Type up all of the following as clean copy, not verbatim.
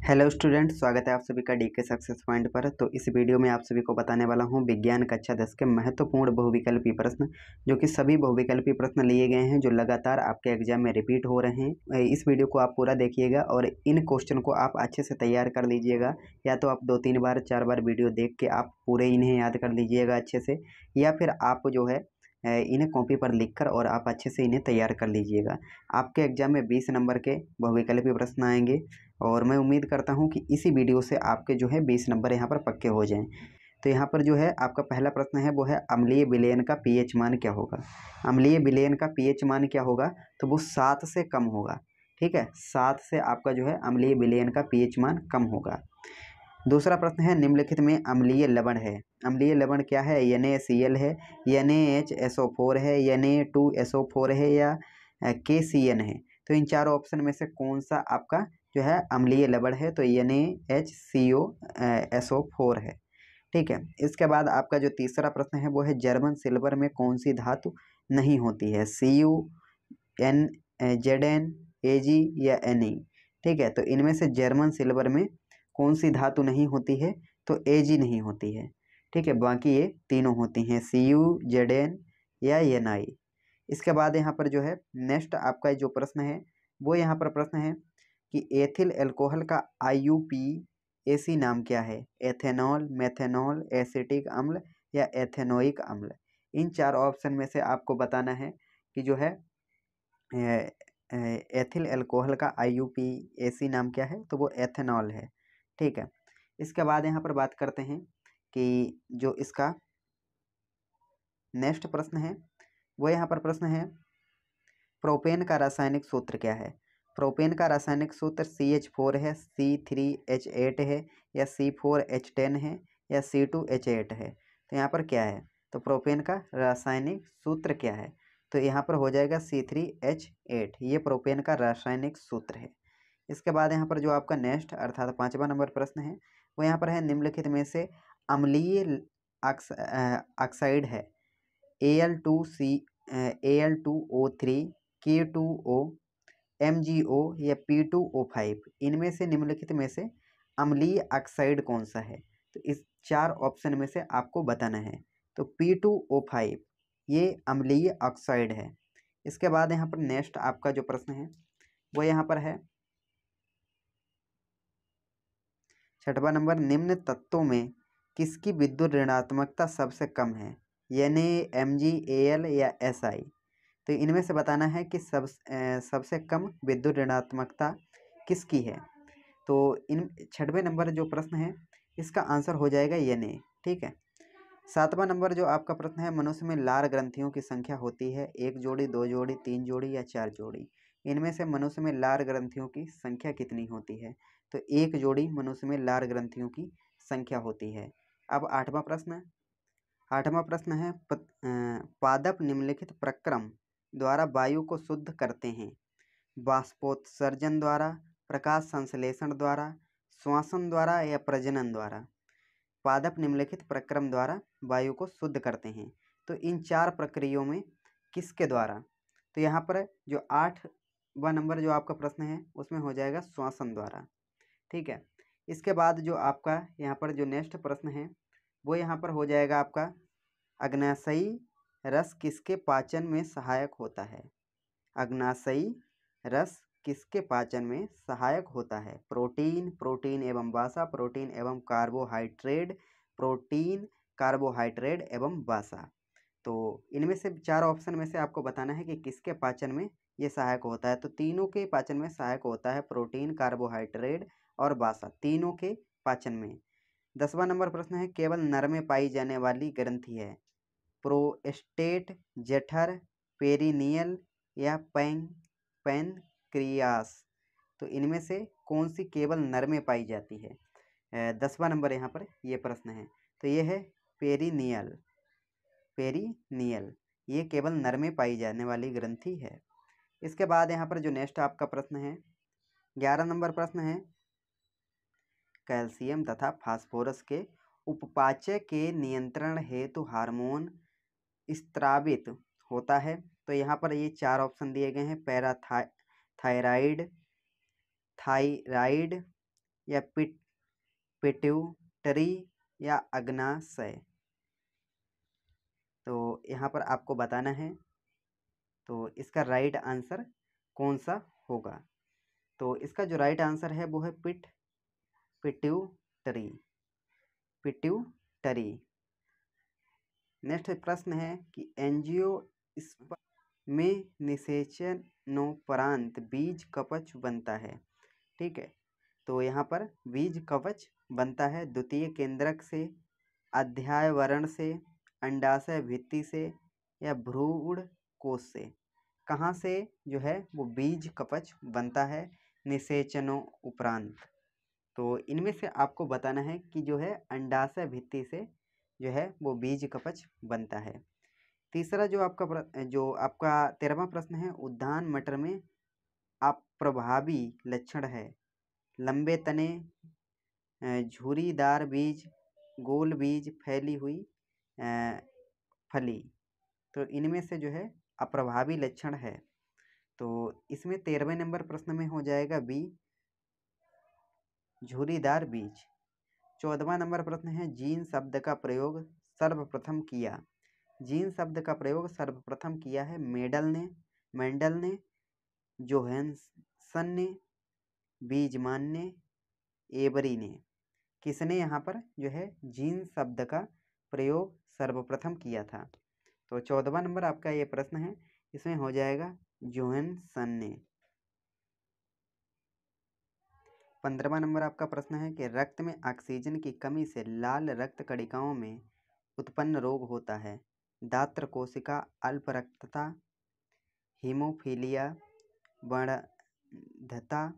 Hello student, स्वागत है आप सभी का डीके सक्सेस पॉइंट पर। तो इस वीडियो में आप सभी को बताने वाला हूं विज्ञान कक्षा 10 के महत्वपूर्ण बहुविकल्पी प्रश्न, जो कि सभी बहुविकल्पी प्रश्न लिए गए हैं जो लगातार आपके एग्जाम में रिपीट हो रहे हैं। इस वीडियो को आप पूरा देखिएगा और इन क्वेश्चन को आप अच्छे से तैयार कर लीजिएगा। या तो आप 2-3 बार 4 बार वीडियो देख के आप पूरे इन्हें याद कर लीजिएगा अच्छे से, या फिर आप जो है इन्हें कॉपी पर लिखकर और आप अच्छे से इन्हें तैयार कर लीजिएगा। आपके एग्जाम में 20 नंबर के बहुविकल्पी प्रश्न आएंगे और मैं उम्मीद करता हूं कि इसी वीडियो से आपके जो है 20 नंबर यहां पर पक्के हो जाएं। तो यहाँ पर जो है आपका पहला प्रश्न है वो है अम्लीय विलयन का पीएच मान क्या होगा। अम्लीय विलयन का पीएच मान क्या होगा, तो वो 7 से कम होगा। ठीक है, 7 से आपका जो है अम्लीय विलयन का पीएच मान कम होगा। दूसरा प्रश्न है निम्नलिखित में अम्लीय लवण है। अम्लीय लवण क्या है? NaCl है, NaHSO4 है, Na2SO4 है, या KCN है। तो इन चारों ऑप्शन में से कौन सा आपका जो है अम्लीय लवण है? तो NaHCOSO4 है। ठीक है, इसके बाद आपका जो तीसरा प्रश्न है वो है जर्मन सिल्वर में कौन सी धातु नहीं होती है? Cu, Zn, Ag या Ne। ठीक है, तो इनमें से जर्मन सिल्वर में कौन सी धातु नहीं होती है? तो Ag नहीं होती है। ठीक है, बाकी ये तीनों होती हैं, Cu, Zn या Ni। इसके बाद यहाँ पर जो है नेक्स्ट आपका जो प्रश्न है वो यहाँ पर प्रश्न है कि एथिल अल्कोहल का IUPAC नाम क्या है? एथेनॉल, मेथेनॉल, एसिटिक अम्ल या एथेनोइक अम्ल। इन चार ऑप्शन में से आपको बताना है कि जो है एथिल अल्कोहल का IUPAC नाम क्या है? तो वो एथेनॉल है। ठीक है, इसके बाद यहाँ पर बात करते हैं कि जो इसका नेक्स्ट प्रश्न है वो यहाँ पर प्रश्न है प्रोपेन का रासायनिक सूत्र क्या है? प्रोपेन का रासायनिक सूत्र CH4 है, C3H8 है, या C4H10 है, या C2H8 है। तो यहाँ पर क्या है? तो प्रोपेन का रासायनिक सूत्र क्या है? तो यहाँ पर हो जाएगा C3H8। ये प्रोपेन का रासायनिक सूत्र है। इसके बाद यहाँ पर जो आपका नेक्स्ट अर्थात 5वां नंबर प्रश्न है वो यहाँ पर है निम्नलिखित में से अम्लीय ऑक्साइड है Al2C, Al2O3, K2O, MgO या P2O5। इनमें से निम्नलिखित में से अम्लीय ऑक्साइड कौन सा है? तो इस चार ऑप्शन में से आपको बताना है। तो P2O5 ये अम्लीय ऑक्साइड है। इसके बाद यहाँ पर नेक्स्ट आपका जो प्रश्न है वो यहाँ पर है 6वां नंबर, निम्न तत्वों में किसकी विद्युत ऋणात्मकता सबसे कम है? Na, Mg, Al या Si। तो इनमें से बताना है कि सबसे कम विद्युत ऋणात्मकता किसकी है। तो इन 6वें नंबर जो प्रश्न है इसका आंसर हो जाएगा Na। ठीक है, 7वां नंबर जो आपका प्रश्न है मनुष्य में लार ग्रंथियों की संख्या होती है 1 जोड़ी, 2 जोड़ी, 3 जोड़ी या 4 जोड़ी। इनमें से मनुष्य में लार ग्रंथियों की संख्या कितनी होती है? तो 1 जोड़ी मनुष्य में लार ग्रंथियों की संख्या होती है। अब 8वां प्रश्न है पादप निम्नलिखित प्रक्रम द्वारा वायु को शुद्ध करते हैं? बाष्पोत्सर्जन द्वारा, प्रकाश संश्लेषण द्वारा, श्वसन द्वारा या प्रजनन द्वारा। पादप निम्नलिखित प्रक्रम द्वारा वायु को शुद्ध करते हैं। तो इन चार प्रक्रियाओं में किसके द्वारा? तो यहाँ पर जो 8वां नंबर जो आपका प्रश्न है उसमें हो जाएगा श्वसन द्वारा। ठीक है, इसके बाद जो आपका यहाँ पर जो नेक्स्ट प्रश्न है वो यहाँ पर हो जाएगा आपका अग्नाशयी रस किसके पाचन में सहायक होता है? अग्नाशयी रस किसके पाचन में सहायक होता है? प्रोटीन, प्रोटीन एवं वसा, प्रोटीन एवं कार्बोहाइड्रेट, प्रोटीन, कार्बोहाइड्रेट एवं वसा। तो इनमें से चार ऑप्शन में से आपको बताना है कि किसके पाचन में ये सहायक होता है। तो तीनों के पाचन में सहायक होता है, प्रोटीन, कार्बोहाइड्रेट और वसा, तीनों के पाचन में। 10वां नंबर प्रश्न है केवल नर में पाई जाने वाली ग्रंथि है? प्रोस्टेट, जठर, पेरिनियल या पैनक्रियास। तो इनमें से कौन सी केवल नर में पाई जाती है? 10वां नंबर यहाँ पर ये प्रश्न है। तो ये है पेरिनियल। ये केवल नर में पाई जाने वाली ग्रंथि है। इसके बाद यहाँ पर जो नेक्स्ट आपका प्रश्न है 11 नंबर प्रश्न है कैल्शियम तथा फास्फोरस के उपपाच्य के नियंत्रण हेतु हार्मोन स्त्रावित होता है? तो यहाँ पर ये चार ऑप्शन दिए गए हैं, पैराथायराइड, थायराइड, या पिट्यूटरी या अग्नाशय। तो यहाँ पर आपको बताना है तो इसका राइट आंसर कौन सा होगा। तो इसका जो राइट आंसर है वो है पिट्यूटरी। पिट्यूटरी। नेक्स्ट प्रश्न है कि एंजियोस्पर्म में निषेचनोपरांत बीज कवच बनता है। ठीक है, तो यहाँ पर बीज कवच बनता है द्वितीय केंद्रक से, अध्यावरण से, अंडाशय भित्ति से या भ्रूण कोश से। कहाँ से जो है वो बीज कवच बनता है निषेचनों उपरांत। तो इनमें से आपको बताना है कि जो है अंडाशय भित्ति से जो है वो बीज कवच बनता है। तीसरा जो आपका 13वां प्रश्न है, उद्यान मटर में अप्रभावी लक्षण है लंबे तने, झुर्रीदार बीज, गोल बीज, फैली हुई फली। तो इनमें से जो है अप्रभावी लक्षण है तो इसमें 13वें नंबर प्रश्न में हो जाएगा बी, झुर्रीदार बीज। 14वां नंबर प्रश्न है, जीन शब्द का प्रयोग सर्वप्रथम किया। जीन शब्द का प्रयोग सर्वप्रथम किया है मेंडल ने, जोहानसन ने, बीजमान ने, एबरी ने। किसने यहाँ पर जो है जीन शब्द का प्रयोग सर्वप्रथम किया था। तो 14वां नंबर आपका ये प्रश्न है, इसमें हो जाएगा जोहानसन ने। 15वां नंबर आपका प्रश्न है कि रक्त में ऑक्सीजन की कमी से लाल रक्त कणिकाओं में उत्पन्न रोग होता है। दात्र कोशिका अल्प रक्तता, हीमोफीलिया, वर्धता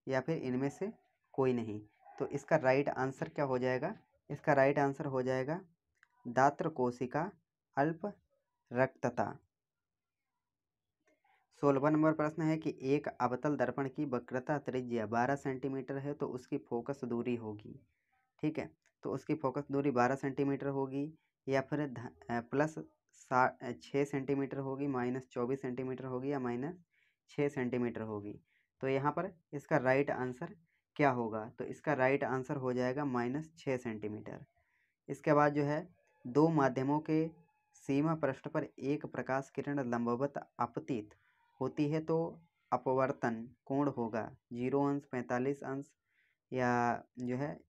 या फिर इनमें से कोई नहीं। तो इसका राइट आंसर क्या हो जाएगा। इसका राइट आंसर हो जाएगा दात्र कोशिका अल्प रक्तता। 16वां नंबर प्रश्न है कि एक अवतल दर्पण की वक्रता त्रिज्या 12 सेंटीमीटर है तो उसकी फोकस दूरी होगी। ठीक है, तो उसकी फोकस दूरी 12 सेंटीमीटर होगी या फिर प्लस 6 सेंटीमीटर होगी, माइनस 24 सेंटीमीटर होगी या माइनस 6 सेंटीमीटर होगी। तो यहाँ पर इसका राइट आंसर क्या होगा। तो इसका राइट आंसर हो जाएगा माइनस 6 सेंटीमीटर। इसके बाद जो है दो माध्यमों के सीमा पृष्ठ पर एक प्रकाश किरण लंबवत आपतित होती है तो अपवर्तन कोण होगा 0 अंश, 45 अंश या जो है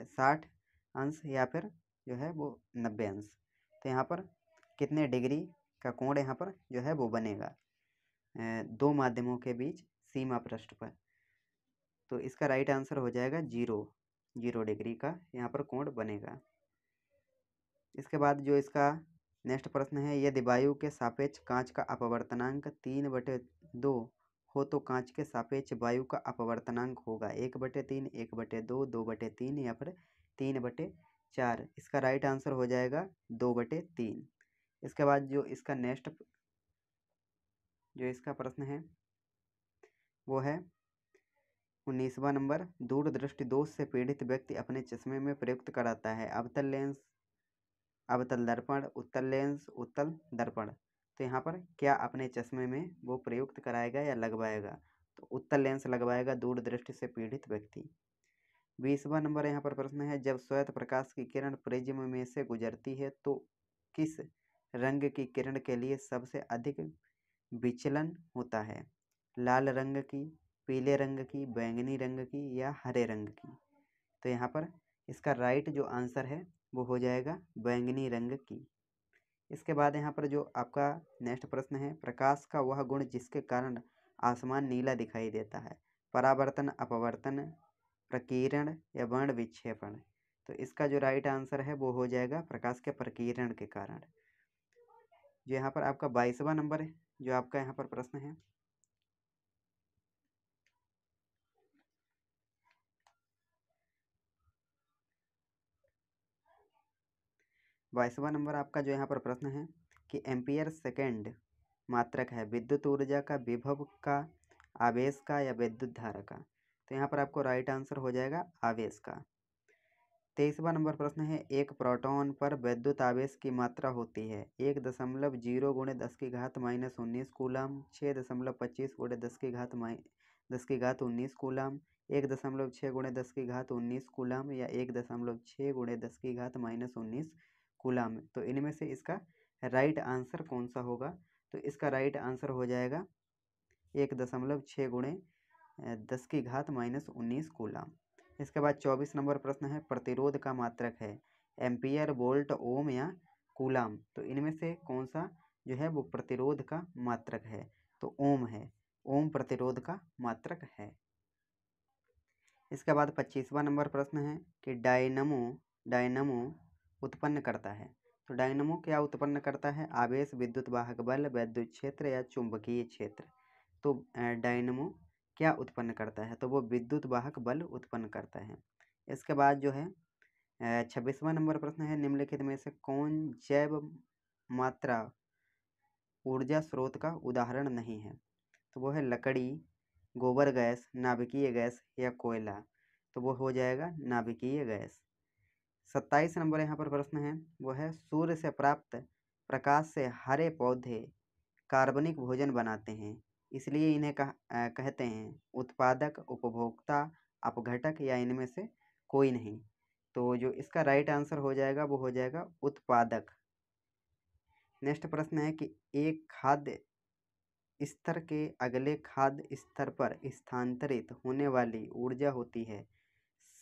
60 अंश या फिर जो है वो 90 अंश। तो यहाँ पर कितने डिग्री का कोण यहाँ पर जो है वो बनेगा दो माध्यमों के बीच सीमा पृष्ठ पर। तो इसका राइट आंसर हो जाएगा 0 डिग्री का यहाँ पर कोण बनेगा। इसके बाद जो इसका नेक्स्ट प्रश्न है, यदि वायु के सापेक्ष कांच का अपवर्तनांक 3/2 हो तो कांच के सापेक्ष वायु का अपवर्तनांक होगा 1/3, 1/2, 2/3 या फिर 3/4। इसका राइट आंसर हो जाएगा 2/3। इसके बाद जो इसका नेक्स्ट जो इसका प्रश्न है वो है 19वां नंबर, दूरदृष्टि दोष से पीड़ित व्यक्ति अपने चश्मे में प्रयुक्त कराता है अवतल लेंस, अवतल दर्पण, उत्तल लेंस, उत्तल दर्पण। तो यहाँ पर क्या अपने चश्मे में वो प्रयुक्त कराएगा या लगवाएगा। तो उत्तल लेंस लगवाएगा दूर दृष्टि से पीड़ित व्यक्ति। 20वां नंबर यहाँ पर प्रश्न है, जब श्वेत प्रकाश की किरण प्रिज्म में से गुजरती है तो किस रंग की किरण के लिए सबसे अधिक विचलन होता है, लाल रंग की, पीले रंग की, बैंगनी रंग की या हरे रंग की। तो यहाँ पर इसका राइट जो आंसर है वो हो जाएगा बैंगनी रंग की। इसके बाद यहाँ पर जो आपका नेक्स्ट प्रश्न है, प्रकाश का वह गुण जिसके कारण आसमान नीला दिखाई देता है, परावर्तन, अपवर्तन, प्रकीर्ण या वर्ण विक्षेपण। तो इसका जो राइट आंसर है वो हो जाएगा प्रकाश के प्रकीर्ण के कारण। जो यहाँ पर आपका 22वां नंबर है जो आपका यहाँ पर प्रश्न है, आपका जो यहाँ पर प्रश्न है कि एम्पियर सेकेंड मात्रक है विद्युत ऊर्जा का, विभव का, आवेश का या विद्युत धारा का। तो यहाँ पर आपको राइट आंसर हो जाएगा आवेश का। 23वां नंबर प्रश्न है, एक प्रोटॉन पर विद्युत आवेश की मात्रा होती है 1.0 × 10⁻⁻19 कूलम, 6.25 × 10⁻⁻ 10⁻19 कूलाम, 1.6 गुणे 10⁻19 कूलाम या 1.6 गुणे 10⁻−19 कूलाम। तो इनमें से इसका राइट आंसर कौन सा होगा? तो इसका राइट आंसर हो जाएगा 1.6 गुणे 10⁻−19 कूलाम। इसके बाद 24 नंबर प्रश्न है, प्रतिरोध का मात्रक है एम्पियर, वोल्ट, ओम या कूलाम। तो इनमें से कौन सा जो है वो प्रतिरोध का मात्रक है? तो ओम है, ओम प्रतिरोध का मात्रक है। इसके बाद 25वां नंबर प्रश्न है कि डायनमो उत्पन्न करता है। तो डायनमो क्या उत्पन्न करता है? आवेश, विद्युत वाहक बल, विद्युत क्षेत्र या चुंबकीय क्षेत्र। तो डायनमो क्या उत्पन्न करता है? तो वो विद्युत वाहक बल उत्पन्न करता है। इसके बाद जो है 26वां नंबर प्रश्न है, निम्नलिखित में से कौन जैव मात्रा ऊर्जा स्रोत का उदाहरण नहीं है? तो वो है लकड़ी, गोबर गैस, नाभिकीय गैस या कोयला। तो वो हो जाएगा नाभिकीय गैस। 27 नंबर यहाँ पर प्रश्न है, वो है सूर्य से प्राप्त प्रकाश से हरे पौधे कार्बनिक भोजन बनाते हैं, इसलिए इन्हें कहते हैं उत्पादक, उपभोक्ता, अपघटक या इनमें से कोई नहीं। तो जो इसका राइट आंसर हो जाएगा वो हो जाएगा उत्पादक। नेक्स्ट प्रश्न है कि एक खाद्य स्तर के अगले खाद्य स्तर पर स्थानांतरित होने वाली ऊर्जा होती है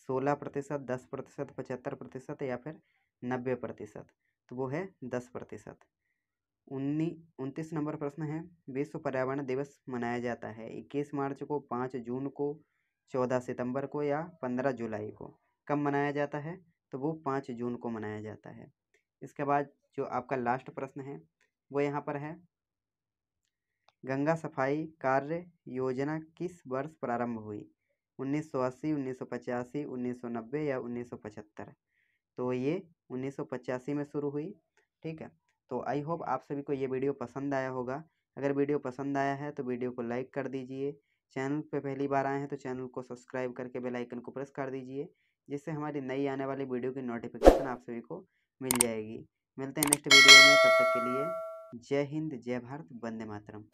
16%, 10%, 75% या फिर 90%। तो वो है 10%। 29 नंबर प्रश्न है, विश्व पर्यावरण दिवस मनाया जाता है 21 मार्च को, 5 जून को, 14 सितंबर को या 15 जुलाई को। कब मनाया जाता है? तो वो 5 जून को मनाया जाता है। इसके बाद जो आपका लास्ट प्रश्न है वो यहाँ पर है, गंगा सफाई कार्य योजना किस वर्ष प्रारंभ हुई? 1980, 1985, 1990 या 1975। तो ये 1985 में शुरू हुई। ठीक है, तो आई होप आप सभी को ये वीडियो पसंद आया होगा। अगर वीडियो पसंद आया है तो वीडियो को लाइक कर दीजिए। चैनल पे पहली बार आए हैं तो चैनल को सब्सक्राइब करके बेल आइकन को प्रेस कर दीजिए, जिससे हमारी नई आने वाली वीडियो की नोटिफिकेशन आप सभी को मिल जाएगी। मिलते हैं नेक्स्ट वीडियो में, तब तक के लिए जय हिंद, जय भारत, वंदे मातरम।